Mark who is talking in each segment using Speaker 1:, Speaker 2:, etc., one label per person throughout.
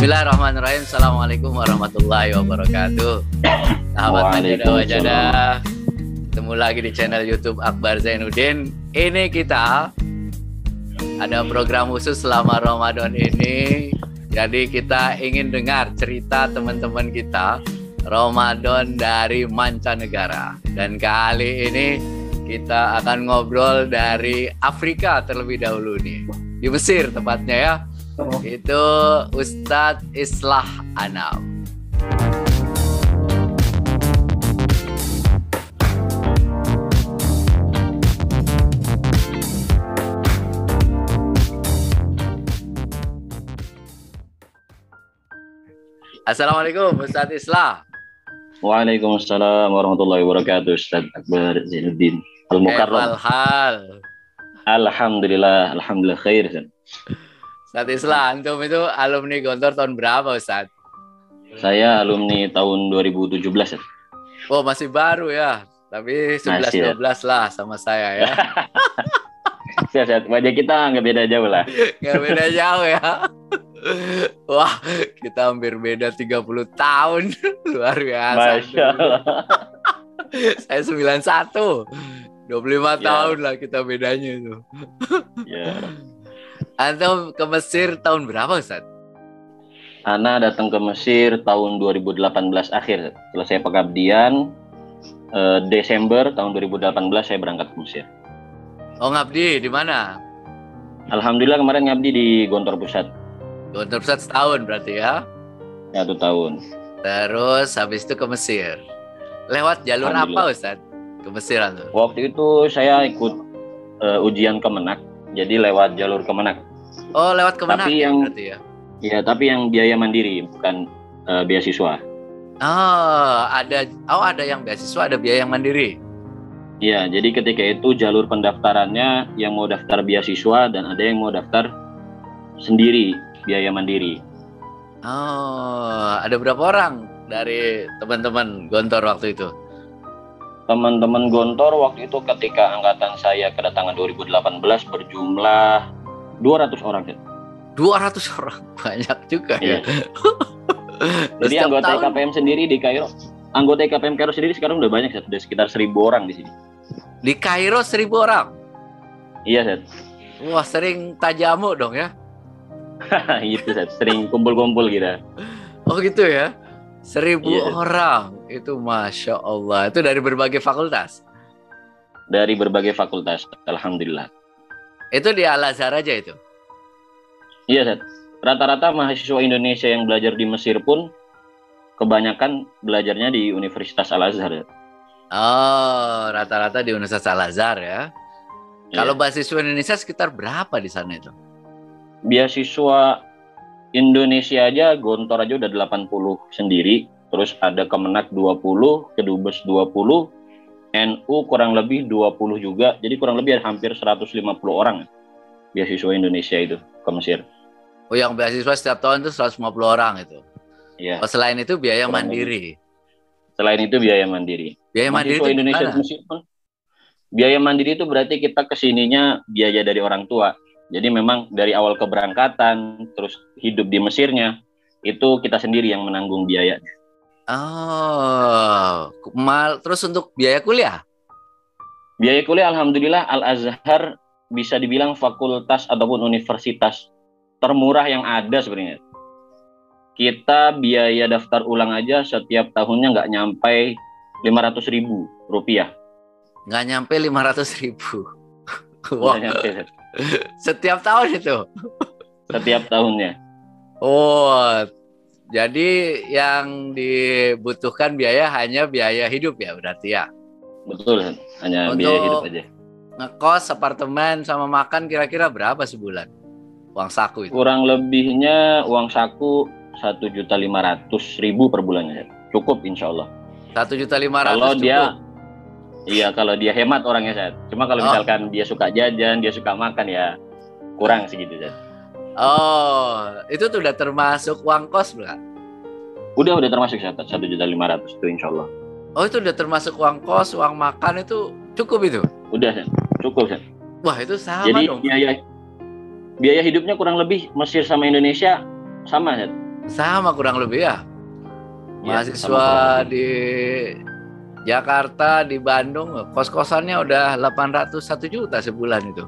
Speaker 1: Bismillahirrahmanirrahim. Assalamualaikum warahmatullahi wabarakatuh. Sahabat Manjada Wajada, ketemu lagi di channel YouTube Akbar Zainuddin. Ini kita ada program khusus selama Ramadan ini. Jadi kita ingin dengar cerita teman-teman kita Ramadan dari mancanegara. Dan kali ini kita akan ngobrol dari Afrika terlebih dahulu nih. Di Mesir tepatnya ya. Itu Ustadz Islah Anam. Assalamualaikum Ustadz Islah.
Speaker 2: Waalaikumsalam warahmatullahi wabarakatuh. Ustadz Akbar Zainuddin Al-Mukarram. Alhamdulillah khair.
Speaker 1: Ustadz Islah, antum itu alumni Gontor tahun berapa, Ustadz?
Speaker 2: Saya alumni tahun 2017.
Speaker 1: Oh, masih baru ya. Tapi 11-12 lah sama saya ya.
Speaker 2: Sehat. Wajah kita nggak beda jauh lah.
Speaker 1: Nggak beda jauh ya. Wah, kita hampir beda 30 tahun. Luar biasa.
Speaker 2: Masya Allah.
Speaker 1: Saya 91. 25 tahun lah kita bedanya itu.
Speaker 2: Ya.
Speaker 1: Antum ke Mesir tahun berapa, Ustaz?
Speaker 2: Ana datang ke Mesir tahun 2018 akhir. Selesai pengabdian Desember tahun 2018 saya berangkat ke Mesir.
Speaker 1: Oh, ngabdi di mana?
Speaker 2: Alhamdulillah kemarin ngabdi di Gontor Pusat.
Speaker 1: Gontor Pusat setahun berarti ya?
Speaker 2: 1 tahun.
Speaker 1: Terus habis itu ke Mesir. Lewat jalur apa, Ustaz? Ke Mesir antum?
Speaker 2: Waktu itu saya ikut ujian Kemenak. Jadi lewat jalur Kemenak.
Speaker 1: Oh, lewat Kemenak
Speaker 2: tapi
Speaker 1: ya,
Speaker 2: yang,
Speaker 1: berarti ya?
Speaker 2: Iya, tapi yang biaya mandiri, bukan beasiswa.
Speaker 1: Oh, ada yang beasiswa, ada biaya yang mandiri.
Speaker 2: Iya, jadi ketika itu jalur pendaftarannya yang mau daftar beasiswa dan ada yang mau daftar sendiri, biaya mandiri.
Speaker 1: Oh, ada berapa orang dari teman-teman Gontor waktu itu?
Speaker 2: Teman-teman Gontor waktu itu ketika angkatan saya kedatangan 2018 berjumlah 200 orang.
Speaker 1: 200 orang, banyak juga ya.
Speaker 2: Jadi anggota EKPM sendiri di Kairo, anggota EKPM Kairo sendiri sekarang udah banyak, sudah sekitar 1.000 orang di sini.
Speaker 1: Di Kairo 1.000 orang?
Speaker 2: Iya, Seth.
Speaker 1: Wah, sering tajamu dong ya?
Speaker 2: Gitu, Seth. Sering kumpul-kumpul gitu.
Speaker 1: Oh gitu ya? 1.000
Speaker 2: Iya.
Speaker 1: orang, itu Masya Allah. Itu dari berbagai fakultas?
Speaker 2: Dari berbagai fakultas, alhamdulillah.
Speaker 1: Itu di Al-Azhar aja itu?
Speaker 2: Iya, Seth. Rata-rata mahasiswa Indonesia yang belajar di Mesir pun kebanyakan belajarnya di Universitas Al-Azhar.
Speaker 1: Oh, rata-rata di Universitas Al-Azhar ya?
Speaker 2: Iya.
Speaker 1: Kalau mahasiswa Indonesia sekitar berapa di sana itu?
Speaker 2: Beasiswa Indonesia aja, Gontor aja udah 80 sendiri. Terus ada Kemenak 20, Kedubes 20, NU kurang lebih 20 juga. Jadi kurang lebih hampir 150 orang beasiswa Indonesia itu ke Mesir.
Speaker 1: Oh, yang beasiswa setiap tahun itu 150 orang itu?
Speaker 2: Iya.
Speaker 1: Oh, selain itu biaya
Speaker 2: Kurang
Speaker 1: mandiri?
Speaker 2: Selain itu biaya mandiri.
Speaker 1: Biaya mandiri
Speaker 2: mahasiswa
Speaker 1: itu
Speaker 2: Indonesia
Speaker 1: gimana?
Speaker 2: Mesir pun biaya mandiri itu berarti kita kesininya biaya dari orang tua. Jadi memang dari awal keberangkatan, terus hidup di Mesirnya, itu kita sendiri yang menanggung biaya.
Speaker 1: Oh, terus untuk biaya kuliah?
Speaker 2: Biaya kuliah alhamdulillah Al-Azhar bisa dibilang fakultas ataupun universitas termurah yang ada sebenarnya. Kita biaya daftar ulang aja setiap tahunnya nggak nyampe 500.000 rupiah.
Speaker 1: Nggak nyampe 500.000. Wah,
Speaker 2: Nggak nyampe.
Speaker 1: setiap tahun itu?
Speaker 2: Setiap tahunnya.
Speaker 1: Oh, jadi yang dibutuhkan biaya hanya biaya hidup ya berarti ya?
Speaker 2: Betul, hanya
Speaker 1: Untuk
Speaker 2: biaya hidup aja.
Speaker 1: ngekos, apartemen, sama makan kira-kira berapa sebulan? Uang saku itu?
Speaker 2: Kurang lebihnya uang saku 1.500.000 per bulannya. Cukup insya Allah.
Speaker 1: 1.500.000
Speaker 2: Kalau
Speaker 1: cukup?
Speaker 2: dia, iya kalau dia hemat orangnya, Seth. Cuma kalau misalkan dia suka jajan, dia suka makan ya kurang segitu, Seth.
Speaker 1: Oh, itu tuh udah termasuk uang kos belum?
Speaker 2: Udah termasuk 1.500.000 itu insya Allah.
Speaker 1: Oh, itu udah termasuk uang kos, uang makan itu cukup itu?
Speaker 2: Udah, Seth. Cukup, Seth.
Speaker 1: Wah, itu sama
Speaker 2: Jadi
Speaker 1: dong.
Speaker 2: biaya hidupnya kurang lebih Mesir sama Indonesia sama, Seth.
Speaker 1: Sama kurang lebih ya.
Speaker 2: Ya,
Speaker 1: Mahasiswa
Speaker 2: sama kurang lebih.
Speaker 1: di Jakarta, di Bandung, kos-kosannya udah 801 juta sebulan itu.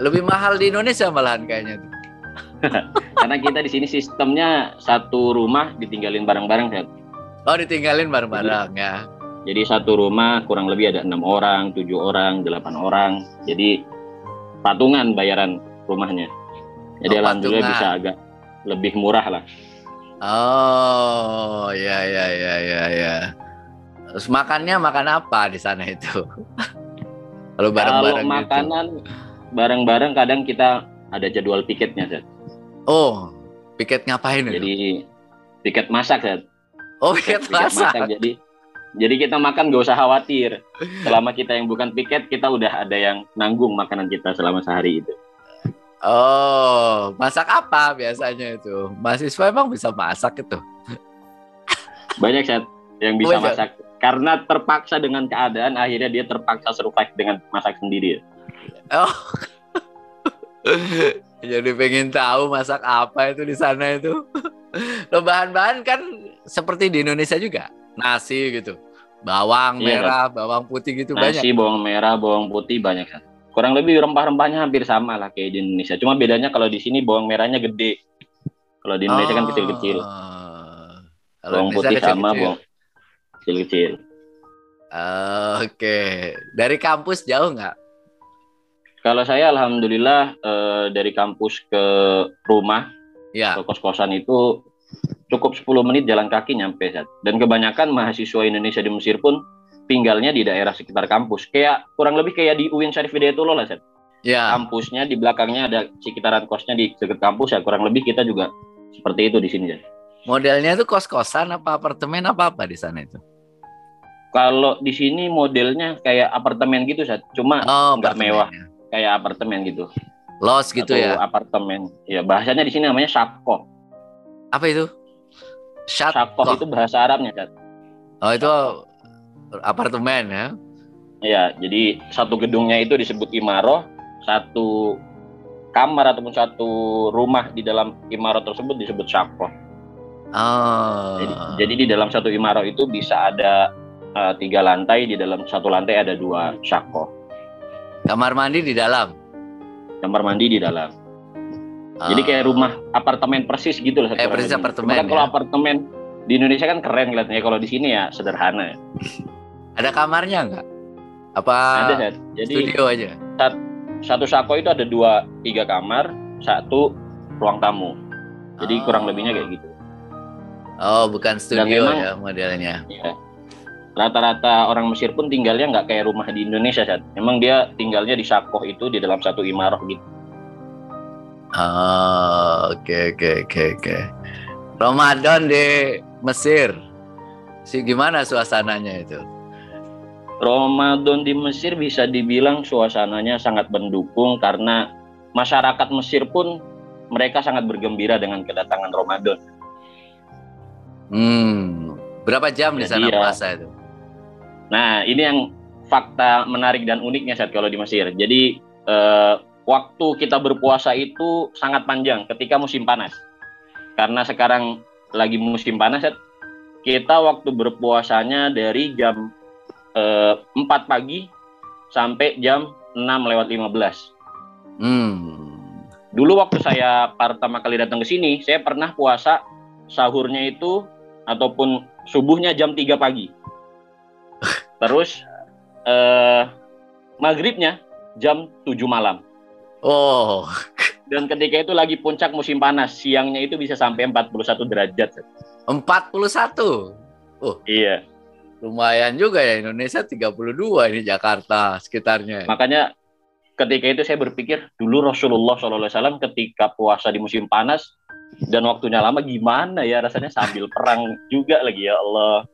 Speaker 1: Lebih mahal di Indonesia malahan kayaknya tuh.
Speaker 2: Karena kita di sini sistemnya satu rumah ditinggalin bareng-bareng, Seth.
Speaker 1: Oh, ditinggalin bareng-bareng ya.
Speaker 2: Jadi satu rumah kurang lebih ada 6 orang, 7 orang, 8 orang. Jadi patungan bayaran rumahnya. Jadi alhamdulillah
Speaker 1: patungan.
Speaker 2: bisa agak lebih murah lah.
Speaker 1: Oh, ya ya ya ya ya. Terus makannya makan apa di sana itu? Kalau bareng-bareng gitu.
Speaker 2: Makanan bareng-bareng kadang kita ada jadwal piketnya, Seth.
Speaker 1: Oh, piket ngapain itu?
Speaker 2: Jadi piket masak, Seth.
Speaker 1: Oh, piket masak.
Speaker 2: Jadi kita makan gak usah khawatir. Selama kita yang bukan piket, kita udah ada yang nanggung makanan kita selama sehari itu.
Speaker 1: Oh, masak apa biasanya itu? Mahasiswa emang bisa masak itu?
Speaker 2: Banyak, Seth, yang bisa masak. Karena terpaksa dengan keadaan, akhirnya dia terpaksa survive dengan masak sendiri.
Speaker 1: Oh, jadi pengen tahu masak apa itu di sana itu. Loh, bahan-bahan kan seperti di Indonesia juga. Nasi gitu. Bawang merah, bawang putih gitu banyak.
Speaker 2: Nasi, bawang merah, bawang putih banyak. Kurang lebih rempah-rempahnya hampir sama lah kayak di Indonesia. Cuma bedanya kalau di sini bawang merahnya gede. Kalau di Indonesia kan kecil-kecil. Bawang putih kecil-kecil. Sama bawang kecil-kecil.
Speaker 1: Oke. Dari kampus jauh nggak?
Speaker 2: Kalau saya alhamdulillah dari kampus ke rumah, ke kos-kosan itu cukup 10 menit jalan kaki nyampe. Dan kebanyakan mahasiswa Indonesia di Mesir pun tinggalnya di daerah sekitar kampus. Kayak kurang lebih kayak di UIN Syarif Hidayatullah lah, Seth.
Speaker 1: Ya.
Speaker 2: Kampusnya di belakangnya ada sekitaran kosnya di dekat kampus ya. Kurang lebih kita juga seperti itu di sini, Seth.
Speaker 1: Modelnya itu kos-kosan apa apartemen apa di sana itu?
Speaker 2: Kalau di sini modelnya kayak apartemen gitu, Seth. Cuma nggak mewah. Kayak apartemen gitu.
Speaker 1: Los gitu ya?
Speaker 2: Apartemen. Ya, bahasanya di sini namanya shakko.
Speaker 1: Apa itu?
Speaker 2: Shakko itu bahasa Arabnya, Seth.
Speaker 1: Oh, itu apartemen ya?
Speaker 2: Iya, jadi satu gedungnya itu disebut imaroh, satu kamar ataupun satu rumah di dalam imaroh tersebut disebut shakko.
Speaker 1: Oh.
Speaker 2: Jadi di dalam satu imaroh itu bisa ada 3 lantai, di dalam satu lantai ada 2 shakko.
Speaker 1: Kamar mandi di dalam?
Speaker 2: Kamar mandi di dalam. Jadi kayak rumah apartemen persis gitu lah.
Speaker 1: Persis apartemen.
Speaker 2: Kan kalau apartemen di Indonesia kan keren kelihatannya, kalau di sini ya sederhana.
Speaker 1: Ada kamarnya nggak? Apa
Speaker 2: ada, Seth. Jadi
Speaker 1: studio aja?
Speaker 2: Satu shakko itu ada 3 kamar, 1 ruang tamu. Jadi kurang lebihnya kayak gitu.
Speaker 1: Oh, bukan studio memang, ya modelnya.
Speaker 2: Iya. Rata-rata orang Mesir pun tinggalnya nggak kayak rumah di Indonesia, Seth. Memang dia tinggalnya di shakko itu di dalam satu imaroh gitu.
Speaker 1: Oh, oke. Ramadan di Mesir, gimana suasananya itu?
Speaker 2: Ramadan di Mesir bisa dibilang suasananya sangat mendukung karena masyarakat Mesir pun mereka sangat bergembira dengan kedatangan Ramadan.
Speaker 1: Berapa jam di sana puasa itu?
Speaker 2: Nah, ini yang fakta menarik dan uniknya, Seth, kalau di Mesir. Jadi waktu kita berpuasa itu sangat panjang ketika musim panas. Karena sekarang lagi musim panas, Seth, kita waktu berpuasanya dari jam 4 pagi sampai jam 6:15. Dulu waktu saya pertama kali datang ke sini, saya pernah puasa sahurnya itu ataupun subuhnya jam 3 pagi. Terus maghribnya jam 7 malam.
Speaker 1: Oh.
Speaker 2: Dan ketika itu lagi puncak musim panas, siangnya itu bisa sampai 41 derajat.
Speaker 1: 41? Oh.
Speaker 2: Iya.
Speaker 1: Lumayan juga ya, Indonesia 32 ini Jakarta sekitarnya.
Speaker 2: Makanya ketika itu saya berpikir, dulu Rasulullah SAW ketika puasa di musim panas dan waktunya lama gimana ya rasanya sambil perang juga lagi, ya Allah.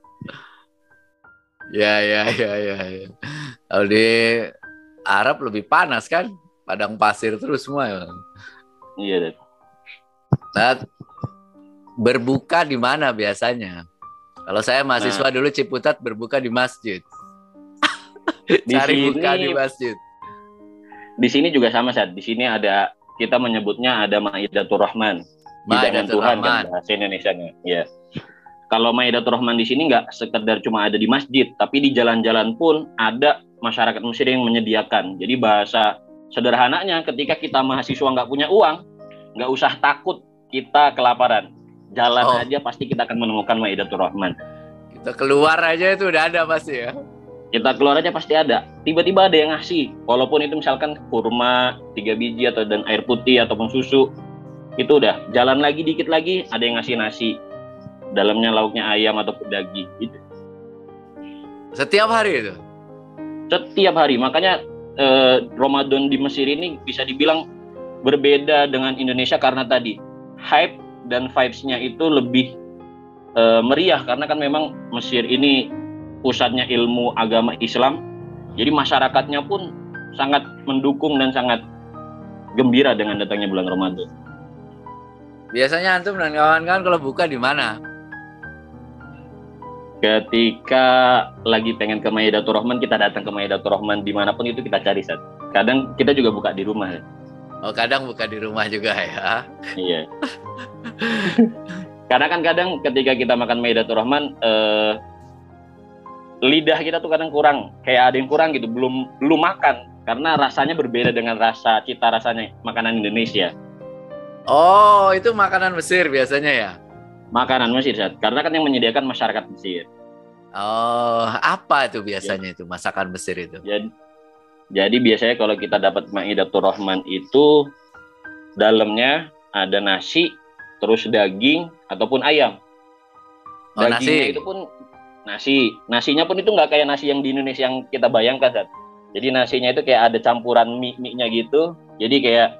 Speaker 1: Ya. Kalau di Arab lebih panas kan, padang pasir terus semua.
Speaker 2: Iya.
Speaker 1: Nah, berbuka di mana biasanya? Kalau saya mahasiswa dulu Ciputat berbuka di masjid. Cari buka di masjid.
Speaker 2: Di sini juga sama, Seth. Di sini ada, kita menyebutnya ada Maidatur Rahman. hidangan
Speaker 1: Maidatul
Speaker 2: Tuhan
Speaker 1: Rahman.
Speaker 2: kan bahasa Indonesianya. Ya. Kalau Maidatul Rahman di sini nggak sekedar cuma ada di masjid, tapi di jalan-jalan pun ada masyarakat Mesir yang menyediakan. Jadi bahasa sederhananya ketika kita mahasiswa nggak punya uang, nggak usah takut kita kelaparan. Jalan aja pasti kita akan menemukan Maidatul Rahman.
Speaker 1: Kita keluar aja itu udah ada pasti ya.
Speaker 2: Kita keluar aja pasti ada. Tiba-tiba ada yang ngasih. Walaupun itu misalkan kurma 3 biji atau dan air putih ataupun susu. Itu udah. Jalan lagi dikit lagi ada yang ngasih nasi. Dalamnya lauknya ayam ataupun daging gitu.
Speaker 1: Setiap hari itu?
Speaker 2: Setiap hari. Makanya Ramadan di Mesir ini bisa dibilang berbeda dengan Indonesia karena tadi hype dan vibes-nya itu lebih meriah karena kan memang Mesir ini pusatnya ilmu agama Islam. Jadi masyarakatnya pun sangat mendukung dan sangat gembira dengan datangnya bulan Ramadan.
Speaker 1: Biasanya antum dan kawan-kawan kalau buka di mana?
Speaker 2: Ketika lagi pengen ke Maidatul Rahman, kita datang ke Maidatul Rahman dimanapun itu kita cari, Sat. Kadang kita juga buka di rumah.
Speaker 1: Oh, kadang buka di rumah juga ya.
Speaker 2: Iya. Karena kan kadang ketika kita makan Maidatul Rahman, lidah kita tuh kadang kurang, kayak ada yang kurang gitu, belum makan karena rasanya berbeda dengan cita rasanya makanan Indonesia.
Speaker 1: Oh, itu makanan Mesir biasanya ya?
Speaker 2: Makanan Mesir, Sat. Karena kan yang menyediakan masyarakat Mesir.
Speaker 1: Oh, apa itu biasanya itu masakan Mesir itu?
Speaker 2: Jadi biasanya kalau kita dapat Maidatul Rahman itu dalamnya ada nasi, terus daging ataupun ayam.
Speaker 1: Oh,
Speaker 2: Dagingnya
Speaker 1: nasi.
Speaker 2: itu pun nasinya pun itu nggak kayak nasi yang di Indonesia yang kita bayangkan, Sat. Jadi nasinya itu kayak ada campuran mie-nya gitu. Jadi kayak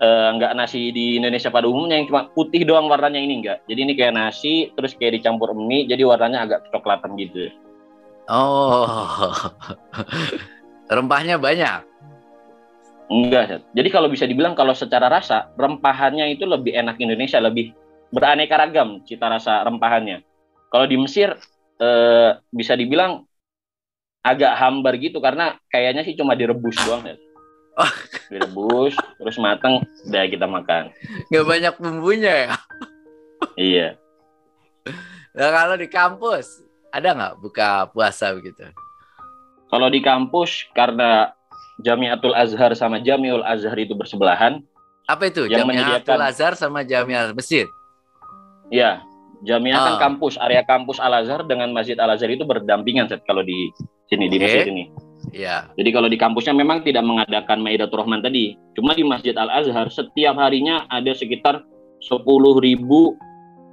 Speaker 2: nggak nasi di Indonesia pada umumnya yang cuma putih doang warnanya, ini enggak. Jadi ini kayak nasi terus kayak dicampur mie, jadi warnanya agak coklatan gitu.
Speaker 1: Oh, rempahnya banyak.
Speaker 2: Enggak, Sat. Jadi kalau bisa dibilang kalau secara rasa rempahannya itu lebih enak Indonesia, lebih beraneka ragam cita rasa rempahannya. Kalau di Mesir bisa dibilang agak hambar gitu karena kayaknya sih cuma direbus doang, Sat.
Speaker 1: Oh.
Speaker 2: Direbus terus mateng udah kita makan.
Speaker 1: Nggak banyak bumbunya ya?
Speaker 2: Iya.
Speaker 1: Nah, kalau di kampus ada nggak buka puasa begitu?
Speaker 2: Kalau di kampus karena Jamiatul Azhar sama Jamiul Azhar itu bersebelahan.
Speaker 1: Apa itu?
Speaker 2: Yang
Speaker 1: Jamiatul Azhar sama Jamiah Mesir?
Speaker 2: Iya. Jamiah kan kampus, area kampus Al Azhar dengan Masjid Al Azhar itu berdampingan, Sat, kalau di sini di Mesir ini.
Speaker 1: Iya.
Speaker 2: Jadi kalau di kampusnya memang tidak mengadakan Maidatul Rahman tadi. Cuma di Masjid Al Azhar setiap harinya ada sekitar 10.000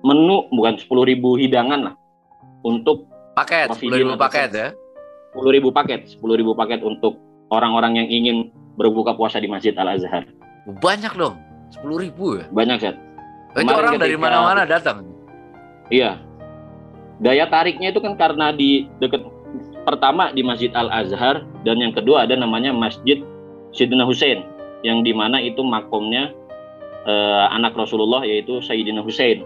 Speaker 2: menu, bukan 10.000 hidangan lah. Untuk
Speaker 1: paket, 10.000 paket ya?
Speaker 2: 10.000 paket. 10.000 paket untuk orang-orang yang ingin berbuka puasa di Masjid Al Azhar.
Speaker 1: Banyak dong, 10.000 ya?
Speaker 2: Banyak, Sat.
Speaker 1: Itu orang dari mana-mana datang?
Speaker 2: Iya. Daya tariknya itu kan karena di dekat pertama di Masjid Al Azhar dan yang kedua ada namanya Masjid Sayyidina Husain yang dimana itu makomnya anak Rasulullah yaitu Sayyidina Husain.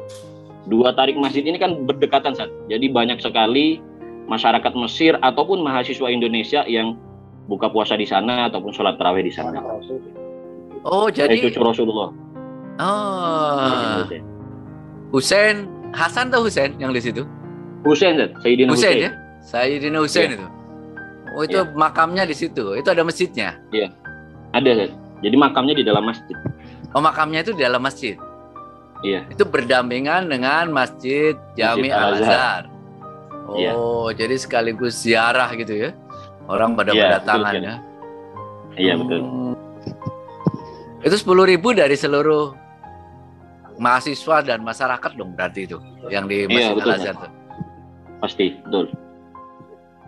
Speaker 2: Dua tarik masjid ini kan berdekatan, Sat. Jadi banyak sekali masyarakat Mesir ataupun mahasiswa Indonesia yang buka puasa di sana ataupun sholat tarawih di sana.
Speaker 1: Oh, jadi
Speaker 2: cucu Rasulullah.
Speaker 1: Oh. Husain, Hasan atau Husain yang di situ?
Speaker 2: Husain, Sat. Sayyidina Husain.
Speaker 1: Ya? Sayyidina Husain itu. Oh, itu makamnya di situ. Itu ada masjidnya.
Speaker 2: Iya. Ada, Sat. Jadi makamnya di dalam masjid.
Speaker 1: Oh, makamnya itu di dalam masjid.
Speaker 2: Iya.
Speaker 1: Itu berdampingan dengan Masjid Jami Al Azhar. Oh,
Speaker 2: iya.
Speaker 1: Jadi sekaligus ziarah gitu ya. Orang pada berdatangan ya.
Speaker 2: Iya, betul.
Speaker 1: Itu 10.000 dari seluruh mahasiswa dan masyarakat dong berarti itu yang di Masjid Al Azhar tuh.
Speaker 2: Pasti, betul.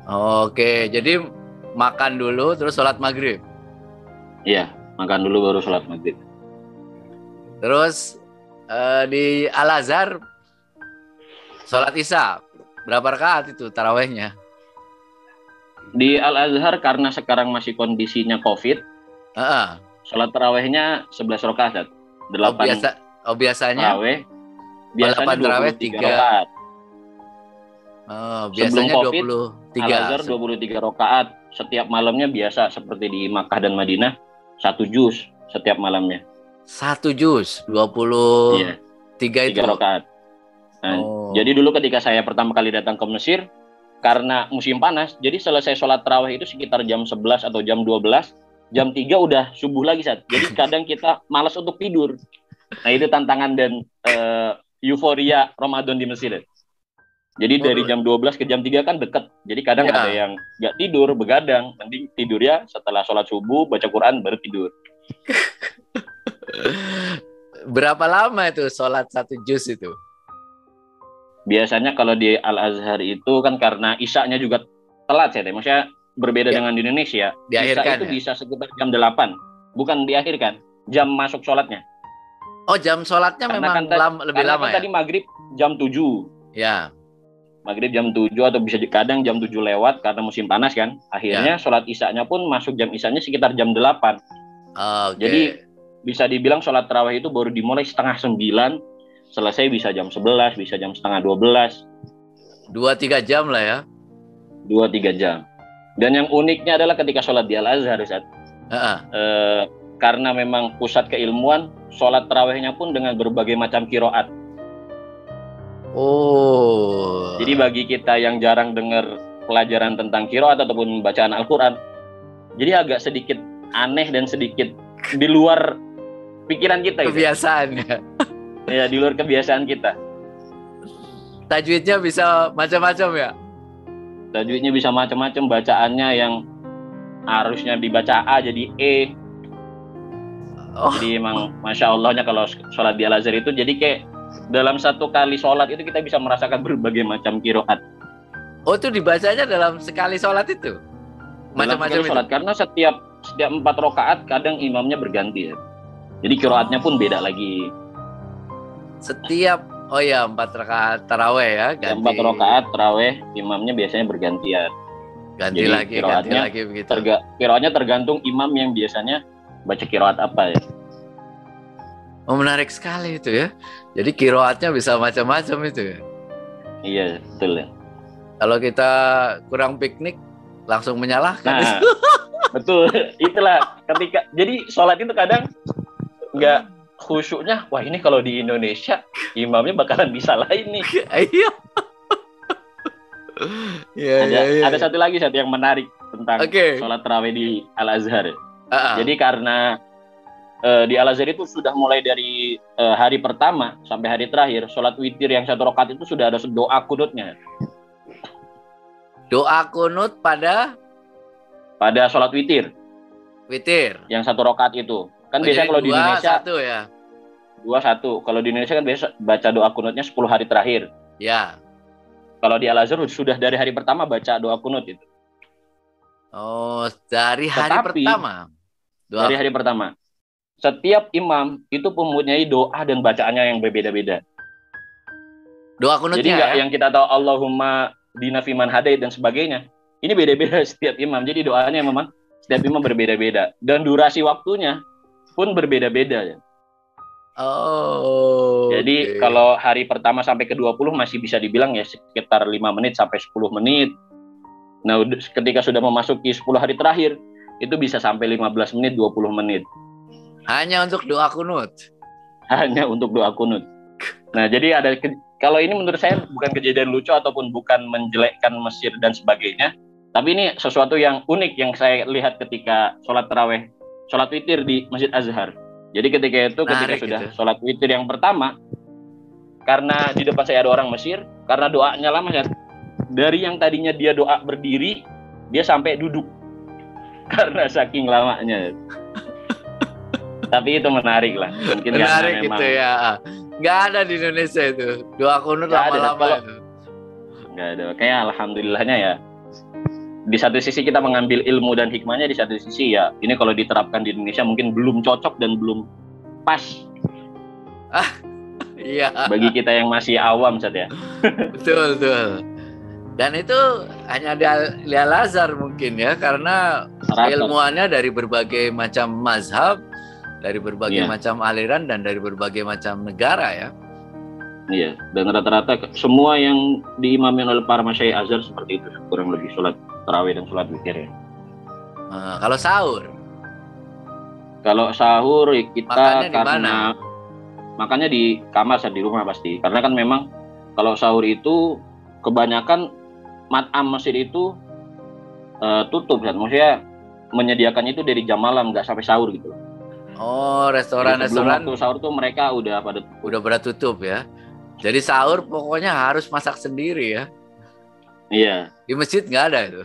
Speaker 1: Oke, jadi makan dulu terus sholat maghrib.
Speaker 2: Iya, makan dulu baru sholat maghrib.
Speaker 1: Terus di Al Azhar sholat isya berapa rakaat itu tarawehnya?
Speaker 2: Di Al Azhar karena sekarang masih kondisinya COVID, sholat tarawehnya 11 rakaat. 8
Speaker 1: biasanya
Speaker 2: taraweh. Biasanya
Speaker 1: 23
Speaker 2: rakaat.
Speaker 1: Biasanya
Speaker 2: sebelum COVID,
Speaker 1: 23.
Speaker 2: Al Azhar 23 rakaat setiap malamnya biasa seperti di Makkah dan Madinah 1 juz setiap malamnya.
Speaker 1: 1 juz 20.
Speaker 2: Iya.
Speaker 1: 3 itu.
Speaker 2: 3 rakaat. Nah, jadi dulu ketika saya pertama kali datang ke Mesir, karena musim panas, jadi selesai sholat tarawih itu sekitar jam 11 atau jam 12, jam 3 udah subuh lagi, Sat. Jadi kadang kita malas untuk tidur. Nah, itu tantangan dan euforia Ramadan di Mesir. Jadi dari jam 12 ke jam 3 kan deket. Jadi kadang ada yang nggak tidur, begadang. Mending tidur ya setelah sholat subuh, baca Quran, baru tidur.
Speaker 1: Berapa lama itu sholat 1 juz itu?
Speaker 2: Biasanya kalau di Al-Azhar itu kan karena isya-nya juga telat ya, maksudnya berbeda dengan di Indonesia.
Speaker 1: Diakhirkan
Speaker 2: isya itu bisa sekitar jam 8, bukan diakhirkan, jam masuk sholatnya.
Speaker 1: Oh, jam sholatnya karena memang lebih lama
Speaker 2: kan ya? Tadi maghrib jam 7.
Speaker 1: Ya.
Speaker 2: Maghrib jam 7 atau bisa kadang jam 7 lewat karena musim panas kan. Akhirnya sholat isya-nya pun masuk jam isya-nya sekitar jam 8. Jadi bisa dibilang sholat tarawih itu baru dimulai setengah 9, selesai bisa jam 11, bisa jam setengah 12.
Speaker 1: 2-3 jam lah ya.
Speaker 2: 2-3 jam. Dan yang uniknya adalah ketika sholat di Al-Azhar, karena memang pusat keilmuan, sholat tarawihnya pun dengan berbagai macam kiroat. Jadi bagi kita yang jarang dengar pelajaran tentang kiroat ataupun bacaan Al-Quran, jadi agak sedikit aneh dan sedikit di luar pikiran kita.
Speaker 1: Kebiasaannya.
Speaker 2: Ya, di luar kebiasaan kita.
Speaker 1: Tajwidnya bisa macam-macam ya?
Speaker 2: Tajwidnya bisa macam-macam, bacaannya yang harusnya dibaca A jadi E. Jadi emang Masya Allahnya kalau sholat di Al-Azhar itu, jadi kayak dalam satu kali sholat itu kita bisa merasakan berbagai macam kiroat.
Speaker 1: Oh, itu dibacanya dalam sekali sholat itu? Macam-macam itu?
Speaker 2: Sholat, karena setiap 4 rakaat kadang imamnya berganti ya. Jadi kiroatnya pun beda lagi.
Speaker 1: Setiap 4 rakaat taraweh ya, ganti.
Speaker 2: 4 rakaat taraweh imamnya biasanya bergantian.
Speaker 1: Ganti lagi begitu.
Speaker 2: Kiroatnya tergantung imam yang biasanya baca kiroat apa ya.
Speaker 1: Oh, menarik sekali itu ya. Jadi kiroatnya bisa macam-macam itu ya.
Speaker 2: Iya, betul ya.
Speaker 1: Kalau kita kurang piknik langsung menyalahkan.
Speaker 2: Nah, betul. Itulah ketika jadi sholat itu kadang nggak khusyuknya, wah ini kalau di Indonesia imamnya bakalan disalahin nih. Iya. Ada satu lagi yang menarik tentang sholat tarawih di Al-Azhar. Jadi karena di Al-Azhar itu sudah mulai dari hari pertama sampai hari terakhir, sholat witir yang 1 rakaat itu sudah ada doa kunutnya.
Speaker 1: Doa kunut pada
Speaker 2: sholat witir. Yang 1 rakaat itu. Kan biasanya kalau di Indonesia
Speaker 1: 2-1 ya.
Speaker 2: 2-1. Kalau di Indonesia kan biasa baca doa kunutnya 10 hari terakhir.
Speaker 1: Ya.
Speaker 2: Kalau di Al-Azhar sudah dari hari pertama baca doa kunut itu.
Speaker 1: Oh, dari hari pertama.
Speaker 2: Dari hari pertama. Setiap imam itu mempunyai doa dan bacaannya yang berbeda-beda.
Speaker 1: Doa kunutnya.
Speaker 2: Jadi nggak yang kita tahu Allahumma dina fiman hadait dan sebagainya. Ini beda-beda setiap imam. Jadi doanya memang setiap imam berbeda-beda dan durasi waktunya pun berbeda-beda ya. Jadi kalau hari pertama sampai ke-20 masih bisa dibilang ya sekitar 5 menit sampai 10 menit. Nah, ketika sudah memasuki 10 hari terakhir, itu bisa sampai 15 menit, 20 menit.
Speaker 1: Hanya untuk doa kunut.
Speaker 2: Hanya untuk doa kunut. Nah, jadi kalau ini menurut saya bukan kejadian lucu ataupun bukan menjelekkan Mesir dan sebagainya, tapi ini sesuatu yang unik yang saya lihat ketika sholat tarawih, sholat witir di Masjid Azhar. Jadi ketika sudah sholat witir yang pertama, karena di depan saya ada orang Mesir, karena doanya lama ya, dari yang tadinya dia doa berdiri, dia sampai duduk karena saking lamanya. Tapi itu menarik lah. Mungkin
Speaker 1: menarik gitu ya. Nggak ada di Indonesia itu doa kunut lama-lama itu.
Speaker 2: Nggak ada. Kayak alhamdulillahnya ya. Di satu sisi kita mengambil ilmu dan hikmahnya, di satu sisi ya ini kalau diterapkan di Indonesia mungkin belum cocok dan belum pas.
Speaker 1: Iya.
Speaker 2: Bagi kita yang masih awam saja.
Speaker 1: Betul. Dan itu hanya di Al-Azhar mungkin ya, karena ilmuannya dari berbagai macam mazhab, dari berbagai macam aliran dan dari berbagai macam negara ya.
Speaker 2: Iya, dan rata-rata semua yang diimamin oleh para masyayikh Azhar seperti itu, kurang lebih sholat tarawih dan sholat witir ya.
Speaker 1: Kalau sahur?
Speaker 2: Kalau sahur kita
Speaker 1: makannya
Speaker 2: karena makannya di kamar, di rumah pasti. Karena kan memang kalau sahur itu kebanyakan mat'am Mesir itu tutup, kan? Maksudnya menyediakannya itu dari jam malam, nggak sampai sahur gitu.
Speaker 1: Oh, restoran-restoran
Speaker 2: waktu sahur tuh mereka udah
Speaker 1: pada tutup ya. Jadi sahur pokoknya harus masak sendiri ya.
Speaker 2: Iya.
Speaker 1: Di masjid nggak ada itu.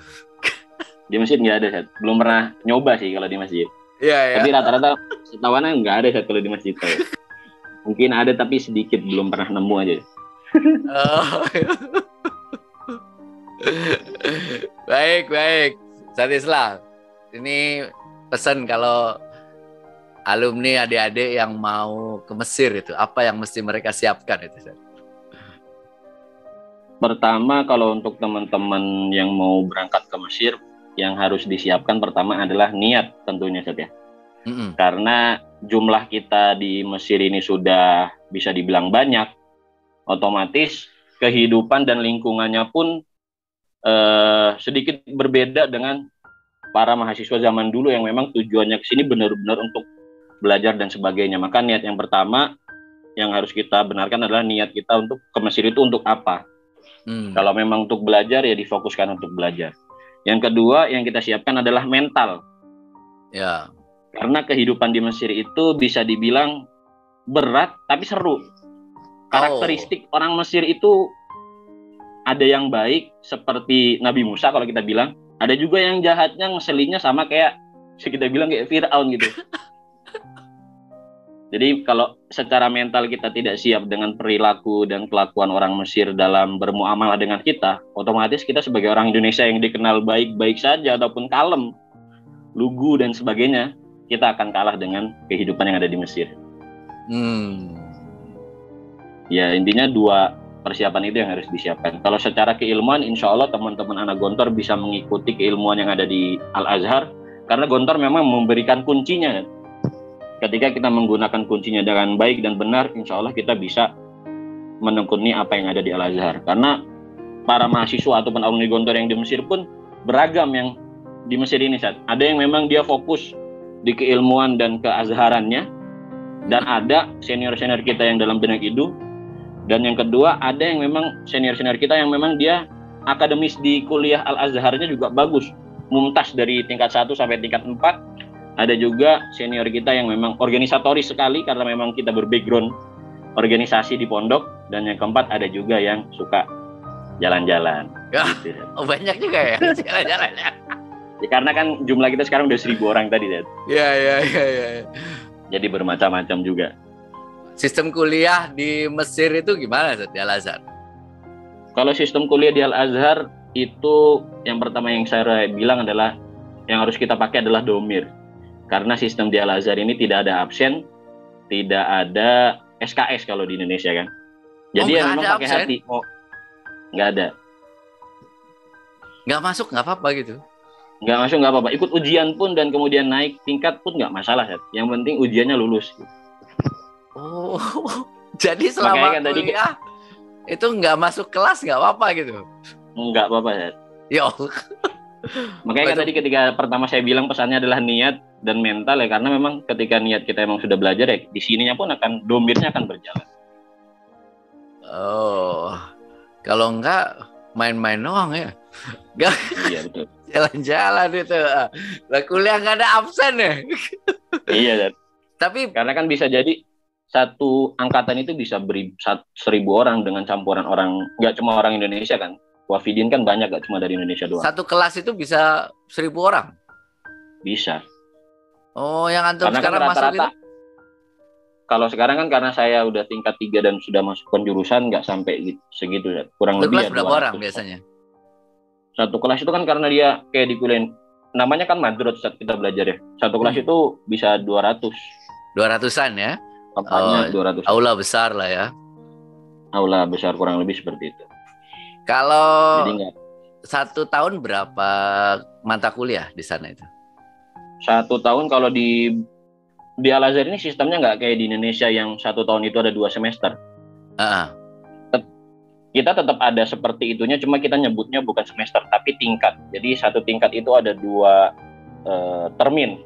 Speaker 2: Di masjid nggak ada, Seth. Belum pernah nyoba sih kalau di masjid.
Speaker 1: Iya, ya.
Speaker 2: Tapi rata-rata setahuannya nggak ada, Seth, kalau di masjid. Mungkin ada tapi sedikit, belum pernah nemu aja.
Speaker 1: Oh. Baik. Satislah. Ini pesan kalau alumni adik-adik yang mau ke Mesir itu, apa yang mesti mereka siapkan itu?
Speaker 2: Pertama, kalau untuk teman-teman yang mau berangkat ke Mesir, yang harus disiapkan pertama adalah niat tentunya, Seth, ya. Karena jumlah kita di Mesir ini sudah bisa dibilang banyak, otomatis kehidupan dan lingkungannya pun sedikit berbeda dengan para mahasiswa zaman dulu yang memang tujuannya ke sini benar-benar untuk belajar dan sebagainya. Maka niat yang pertama yang harus kita benarkan adalah niat kita untuk ke Mesir itu untuk apa. Kalau memang untuk belajar, ya difokuskan untuk belajar. Yang kedua yang kita siapkan adalah mental.
Speaker 1: Ya.
Speaker 2: Karena kehidupan di Mesir itu bisa dibilang berat tapi seru. Karakteristik orang Mesir itu ada yang baik seperti Nabi Musa kalau kita bilang, ada juga yang jahatnya ngeselinnya sama kayak kita bilang kayak Fir'aun gitu. Jadi kalau secara mental kita tidak siap dengan perilaku dan kelakuan orang Mesir dalam bermuamalah dengan kita, otomatis kita sebagai orang Indonesia yang dikenal baik-baik saja ataupun kalem, lugu dan sebagainya, kita akan kalah dengan kehidupan yang ada di Mesir. Ya, intinya dua persiapan itu yang harus disiapkan. Kalau secara keilmuan, insya Allah teman-teman anak Gontor bisa mengikuti keilmuan yang ada di Al-Azhar, karena Gontor memang memberikan kuncinya. Ketika kita menggunakan kuncinya dengan baik dan benar, insya Allah kita bisa menekuni apa yang ada di Al-Azhar. Karena para mahasiswa ataupun alumni Gontor yang di Mesir pun beragam yang di Mesir ini, Seth. Ada yang memang dia fokus di keilmuan dan keazharannya, dan ada senior-senior kita yang dalam bidang itu. Dan yang kedua, ada yang memang senior-senior kita yang memang dia akademis di kuliah Al-Azharnya juga bagus, mumtaz dari tingkat 1 sampai tingkat 4. Ada juga senior kita yang memang organisatoris sekali karena memang kita berbackground organisasi di pondok. Dan yang keempat, ada juga yang suka jalan-jalan.
Speaker 1: Ya, gitu. Oh, banyak juga ya jalan-jalan ya.
Speaker 2: Ya, karena kan jumlah kita sekarang udah 1.000 orang tadi, Dad.
Speaker 1: Iya.
Speaker 2: Jadi bermacam-macam juga.
Speaker 1: Sistem kuliah di Mesir itu gimana, Dad, di Al-Azhar?
Speaker 2: Kalau sistem kuliah di Al-Azhar itu yang pertama yang saya bilang adalah yang harus kita pakai adalah domir. Karena sistem di Al-Azhar ini tidak ada absen, tidak ada SKS kalau di Indonesia kan. Jadi yang memang pakai hati. Nggak ada.
Speaker 1: Nggak masuk nggak apa-apa gitu.
Speaker 2: Nggak masuk nggak apa-apa. Ikut ujian pun dan kemudian naik tingkat pun nggak masalah. Yang penting ujiannya lulus.
Speaker 1: Oh, jadi selama kan kuliah itu nggak masuk kelas nggak apa-apa gitu?
Speaker 2: Nggak apa-apa, Seth.
Speaker 1: Ya.
Speaker 2: Makanya kan tadi ketika pertama saya bilang pesannya adalah niat dan mental ya, karena memang ketika niat kita emang sudah belajar ya, di sininya pun akan domirnya akan berjalan.
Speaker 1: Oh, kalau enggak main-main doang ya? Enggak.
Speaker 2: Iya betul.
Speaker 1: Jalan-jalan itu. Lah kuliah nggak ada absen ya?
Speaker 2: Iya, Dad.
Speaker 1: Tapi
Speaker 2: karena kan bisa jadi satu angkatan itu bisa 1.000 orang dengan campuran orang, nggak cuma orang Indonesia kan. Wafidin kan banyak, gak cuma dari Indonesia doang.
Speaker 1: Satu kelas itu bisa 1.000 orang?
Speaker 2: Bisa.
Speaker 1: Oh, yang antum sekarang
Speaker 2: kan
Speaker 1: masuk itu?
Speaker 2: Kalau sekarang kan karena saya udah tingkat 3 dan sudah masuk penjurusan, nggak sampai segitu. Kurang lebih
Speaker 1: kelas berapa orang biasanya?
Speaker 2: Satu kelas itu kan karena dia kayak di kuliah, namanya kan madrot saat kita belajar ya. Satu kelas itu bisa 200.
Speaker 1: 200-an ya?
Speaker 2: Tempatnya 200.
Speaker 1: Aula besar lah ya?
Speaker 2: Aula besar kurang lebih seperti itu.
Speaker 1: Kalau 1 tahun berapa mata kuliah di sana itu?
Speaker 2: 1 tahun kalau di Al-Azhar ini sistemnya nggak kayak di Indonesia yang 1 tahun itu ada 2 semester. Kita tetap ada seperti itunya, cuma kita nyebutnya bukan semester tapi tingkat. Jadi 1 tingkat itu ada 2 termin.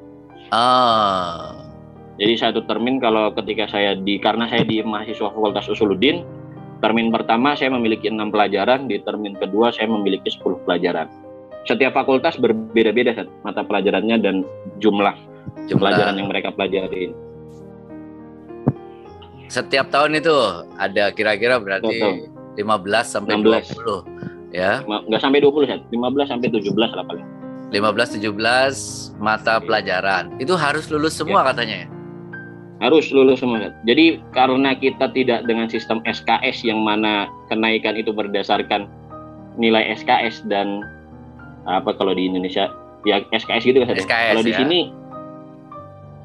Speaker 2: Jadi satu termin kalau ketika karena saya di mahasiswa Fakultas Usuluddin, termin pertama saya memiliki 6 pelajaran, di termin kedua saya memiliki 10 pelajaran. Setiap fakultas berbeda-beda mata pelajarannya dan jumlah pelajaran yang mereka pelajari.
Speaker 1: Setiap tahun itu ada kira-kira berarti 15 sampai
Speaker 2: 16.
Speaker 1: 20 ya.
Speaker 2: Nggak sampai 20 Sat. 15 sampai 17 lah paling.
Speaker 1: 15-17 mata pelajaran. Itu harus lulus semua katanya ya?
Speaker 2: Harus lulus semua. Jadi karena kita tidak dengan sistem SKS yang mana kenaikan itu berdasarkan nilai SKS dan apa kalau di Indonesia ya SKS gitu kan. Kalau di sini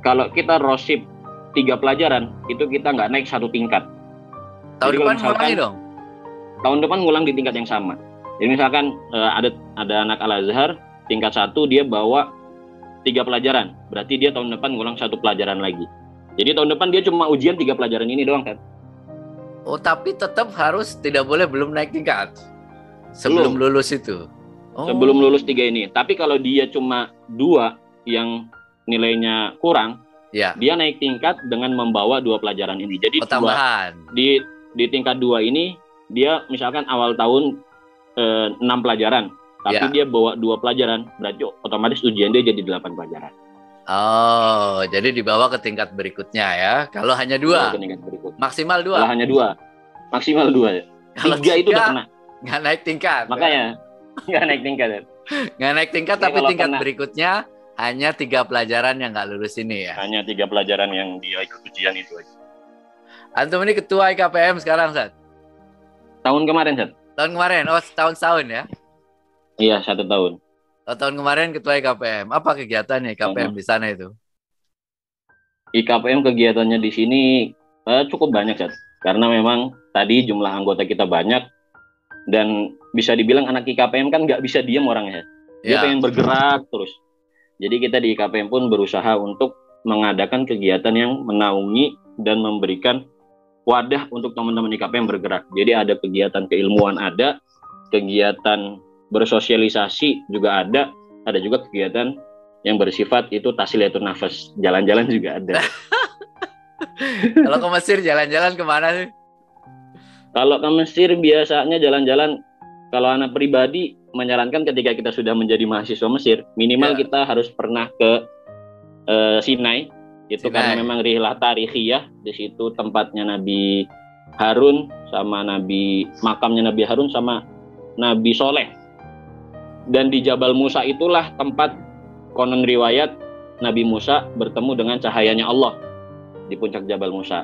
Speaker 2: kalau kita rosip 3 pelajaran itu kita nggak naik 1 tingkat.
Speaker 1: Tahun depan ngulangi dong.
Speaker 2: Tahun depan ngulang di tingkat yang sama. Jadi misalkan ada anak Al-Azhar tingkat 1 dia bawa 3 pelajaran, berarti dia tahun depan ngulang 1 pelajaran lagi. Jadi tahun depan dia cuma ujian 3 pelajaran ini doang kan.
Speaker 1: Oh, tapi tetap harus tidak boleh belum naik tingkat sebelum lulus itu. Oh.
Speaker 2: Sebelum lulus 3 ini. Tapi kalau dia cuma 2 yang nilainya kurang, ya dia naik tingkat dengan membawa 2 pelajaran ini. Jadi
Speaker 1: tambahan.
Speaker 2: Di tingkat 2 ini dia misalkan awal tahun 6 pelajaran, tapi dia bawa 2 pelajaran, berarti otomatis ujian dia jadi 8 pelajaran.
Speaker 1: Oh, jadi dibawa ke tingkat berikutnya ya. Kalau hanya 2, maksimal 2.
Speaker 2: Kalau hanya 2, maksimal 2 ya. 3 itu udah kena.
Speaker 1: Nggak naik tingkat.
Speaker 2: Makanya nggak naik tingkat ya.
Speaker 1: Nggak naik tingkat, tapi tingkat berikutnya hanya 3 pelajaran yang nggak lulus ini ya.
Speaker 2: Hanya 3 pelajaran yang dia ikut ujian itu aja.
Speaker 1: Antum ini ketua IKPM sekarang, Sat?
Speaker 2: Tahun kemarin, Sat.
Speaker 1: Tahun kemarin? Oh, setahun ya?
Speaker 2: Iya, 1 tahun.
Speaker 1: Tahun kemarin ketua IKPM. Apa kegiatannya IKPM di sana itu?
Speaker 2: IKPM kegiatannya di sini cukup banyak, Sat. Karena memang tadi jumlah anggota kita banyak dan bisa dibilang anak IKPM kan nggak bisa diam orangnya. Dia pengen bergerak terus. Jadi kita di IKPM pun berusaha untuk mengadakan kegiatan yang menaungi dan memberikan wadah untuk teman-teman IKPM bergerak. Jadi ada kegiatan keilmuan, ada kegiatan bersosialisasi juga ada juga kegiatan yang bersifat itu tasliyatun nafas, jalan-jalan juga ada.
Speaker 1: Kalau ke Mesir jalan-jalan kemana sih?
Speaker 2: Kalau ke Mesir biasanya jalan-jalan, kalau anak pribadi menyarankan ketika kita sudah menjadi mahasiswa Mesir, minimal kita harus pernah ke Sinai. Itu karena memang rihlah tarihiyah, di situ tempatnya Nabi Harun sama makamnya Nabi Harun sama Nabi Soleh. Dan di Jabal Musa itulah tempat konon riwayat Nabi Musa bertemu dengan cahayanya Allah di puncak Jabal Musa.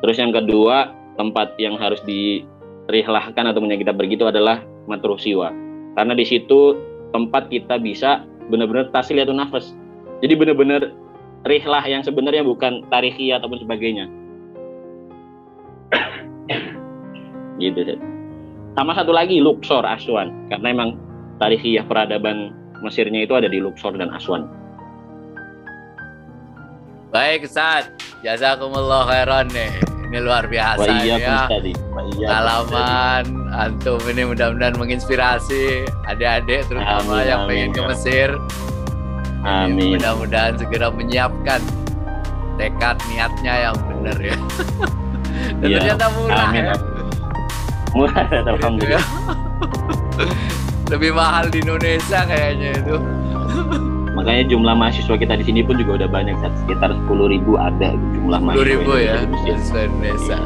Speaker 2: Terus yang kedua, tempat yang harus dirihlahkan atau kita pergi itu adalah Matruh Siwa. Karena di situ tempat kita bisa benar-benar tasliyatun nafas. Jadi benar-benar rihlah yang sebenarnya bukan tarikhiyah ataupun sebagainya. Gitu. Sama satu lagi Luxor, Aswan. Karena emang tarikhiyah peradaban Mesirnya itu ada di Luxor dan Aswan.
Speaker 1: Baik, Ustaz. Jazakumullah khairan nih. Ini luar biasa ya. Pengalaman antum ini mudah-mudahan menginspirasi adik-adik terutama yang pengen ke Mesir.
Speaker 2: Amin.
Speaker 1: Mudah-mudahan segera menyiapkan tekad niatnya yang benar ya. Dan ternyata murah.
Speaker 2: Amin.
Speaker 1: Ya.
Speaker 2: Murah, alhamdulillah.
Speaker 1: Lebih mahal di Indonesia kayaknya itu.
Speaker 2: Makanya jumlah mahasiswa kita di sini pun juga udah banyak, sekitar 10.000 ada jumlah mahasiswa.
Speaker 1: 10.000 ya, mahasiswa Indonesia.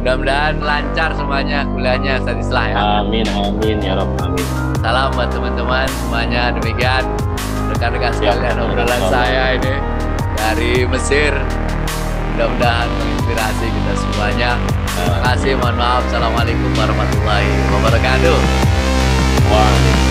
Speaker 1: Mudah-mudahan lancar semuanya kuliahnya Ustaz Islah ya.
Speaker 2: Amin, amin ya Rabb, amin.
Speaker 1: Salam buat teman-teman semuanya, demikian rekan-rekan sekalian obrolan saya ini dari Mesir. Mudah-mudahan menginspirasi kita semuanya. Terima kasih, mohon maaf. Assalamualaikum warahmatullahi wabarakatuh.
Speaker 2: Waalaikumsalam.